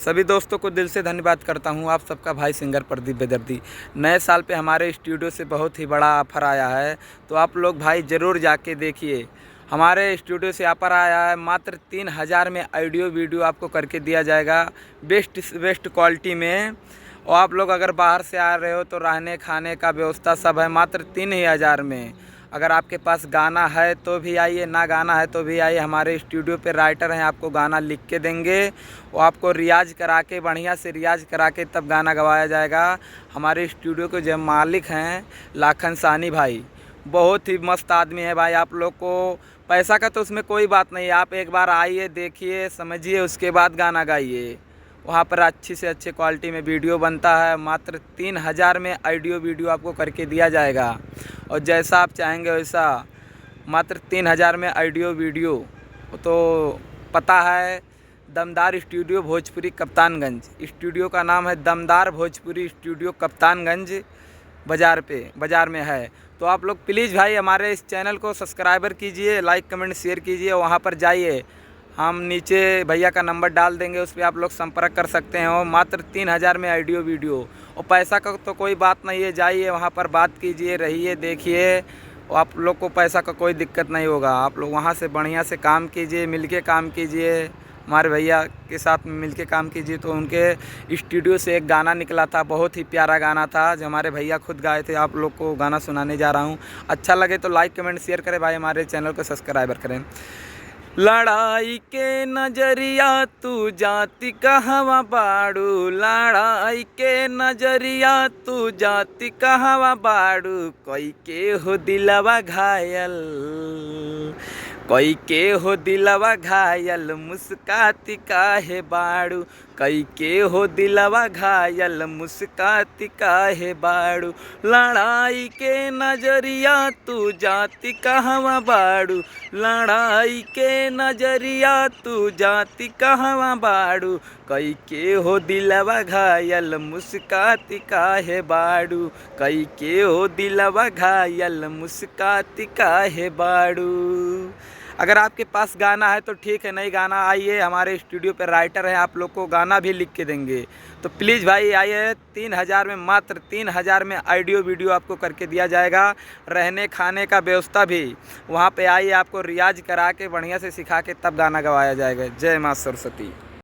सभी दोस्तों को दिल से धन्यवाद करता हूं। आप सबका भाई सिंगर प्रदीप बेदर्दी। नए साल पे हमारे स्टूडियो से बहुत ही बड़ा ऑफ़र आया है, तो आप लोग भाई ज़रूर जाके देखिए। हमारे स्टूडियो से ऑफ़र आया है, मात्र 3000 में ऑडियो वीडियो आपको करके दिया जाएगा, बेस्ट क्वालिटी में। और आप लोग अगर बाहर से आ रहे हो तो रहने खाने का व्यवस्था सब है, मात्र 3000 में। अगर आपके पास गाना है तो भी आइए, ना गाना है तो भी आइए। हमारे स्टूडियो पे राइटर हैं, आपको गाना लिख के देंगे और आपको रियाज़ करा के, बढ़िया से रियाज़ करा के तब गाना गवाया जाएगा। हमारे स्टूडियो के जो मालिक हैं लाखन सानी भाई, बहुत ही मस्त आदमी है भाई। आप लोग को पैसा का तो उसमें कोई बात नहीं है, आप एक बार आइए, देखिए, समझिए, उसके बाद गाना गाइए। वहाँ पर अच्छी से अच्छी क्वालिटी में वीडियो बनता है। मात्र 3000 में ऑडियो वीडियो आपको करके दिया जाएगा और जैसा आप चाहेंगे वैसा। मात्र 3000 में ऑडियो वीडियो। तो पता है दमदार स्टूडियो भोजपुरी कप्तानगंज। स्टूडियो का नाम है दमदार भोजपुरी स्टूडियो कप्तानगंज, बाज़ार में है। तो आप लोग प्लीज़ भाई हमारे इस चैनल को सब्सक्राइबर कीजिए, लाइक कमेंट शेयर कीजिए। वहाँ पर जाइए, हम नीचे भैया का नंबर डाल देंगे, उस पर आप लोग संपर्क कर सकते हैं। और मात्र 3000 में ऑडियो वीडियो, और पैसा का तो कोई बात नहीं है। जाइए वहाँ पर बात कीजिए, रहिए, देखिए, और आप लोग को पैसा का कोई दिक्कत नहीं होगा। आप लोग वहाँ से बढ़िया से काम कीजिए, मिलके काम कीजिए, हमारे भैया के साथ मिलके काम कीजिए। तो उनके स्टूडियो से एक गाना निकला था, बहुत ही प्यारा गाना था, जो हमारे भैया खुद गाए थे। आप लोग को गाना सुनाने जा रहा हूँ। अच्छा लगे तो लाइक कमेंट शेयर करें भाई, हमारे चैनल को सब्सक्राइबर करें। लड़ाई के नजरिया तू जाति कहवा बाड़ू, लड़ाई के नजरिया तू जाति कहवा बाड़ू, कोई के हो दिलवा घायल, कोई के हो दिलवा घायल, मुस्काती काहे बाड़ू, कई के हो दिलवा घायल, मुस्काती काहे बाड़ू। लड़ाई के नजरिया तू जाति कहवा बाड़ू, लड़ाई के नजरिया तू जाति कहवा बाड़ू, कई के हो दिलवा घायल, मुस्काती काहे बाड़ू, कई के हो दिलवा घायल, मुस्काती काहे बाड़ू। अगर आपके पास गाना है तो ठीक है, नहीं गाना आइए, हमारे स्टूडियो पे राइटर हैं, आप लोग को गाना भी लिख के देंगे। तो प्लीज़ भाई आइए, 3000 में, मात्र 3000 में ऑडियो वीडियो आपको करके दिया जाएगा। रहने खाने का व्यवस्था भी, वहाँ पे आइए, आपको रियाज करा के बढ़िया से सिखा के तब गाना गवाया जाएगा। जय माँ सरस्वती।